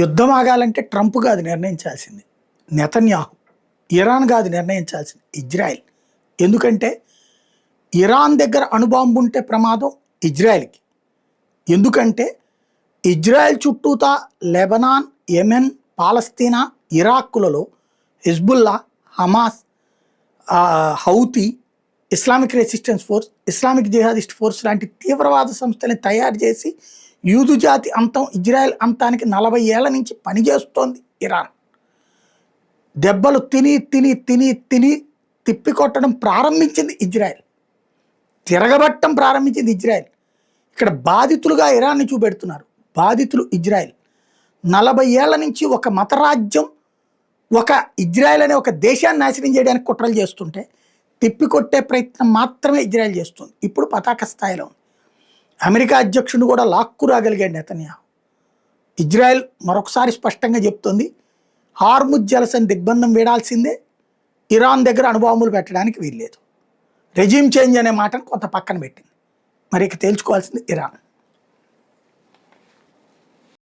యుద్ధం ఆగాలంటే ట్రంప్ కాదు నిర్ణయించాల్సింది, Netanyahu. Iran కాదు నిర్ణయించాల్సింది, ఇజ్రాయెల్. ఎందుకంటే ఇరాన్ దగ్గర అణుబాంబు ఉంటే ప్రమాదం ఇజ్రాయెల్కి. ఎందుకంటే ఇజ్రాయెల్ చుట్టూతా లెబనాన్, యెమెన్, పాలస్తీనా, ఇరాక్లలో Hezbollah, Hamas, Houthi, Islamic resistance force, Islamic jihadist force లాంటి తీవ్రవాద సంస్థల్ని తయారు చేసి యూదు జాతి అంతం, ఇజ్రాయెల్ అంతానికి 40 ఏళ్ల నుంచి పనిచేస్తోంది ఇరాన్. దెబ్బలు తిని తిని తిని తిని తిప్పికొట్టడం ప్రారంభించింది ఇజ్రాయెల్, తిరగబట్టం ప్రారంభించింది ఇజ్రాయెల్. ఇక్కడ బాధితులుగా ఇరాన్ని చూపెడుతున్నారు, బాధితులు ఇజ్రాయెల్. 40 ఏళ్ల నుంచి ఒక మతరాజ్యం ఒక ఇజ్రాయెల్ అనే ఒక దేశాన్ని నాశనం చేయడానికి కుట్రలు చేస్తుంటే తిప్పికొట్టే ప్రయత్నం మాత్రమే ఇజ్రాయెల్ చేస్తుంది. ఇప్పుడు పతాక స్థాయిలో ఉంది. అమెరికా అధ్యక్షుడు కూడా లాక్కు రాగలిగాడు నెతన్యాహు. ఇజ్రాయెల్ మరొకసారి స్పష్టంగా చెప్తుంది, హార్ముజ్ జలసంధి దిగ్బంధం వీడాల్సిందే, ఇరాన్ దగ్గర అణుబాంబులు పెట్టడానికి వీల్లేదు. రెజ్యూమ్ చేంజ్ అనే మాటను కొంత పక్కన పెట్టింది. మరి ఇక తేల్చుకోవాల్సింది ఇరాన్.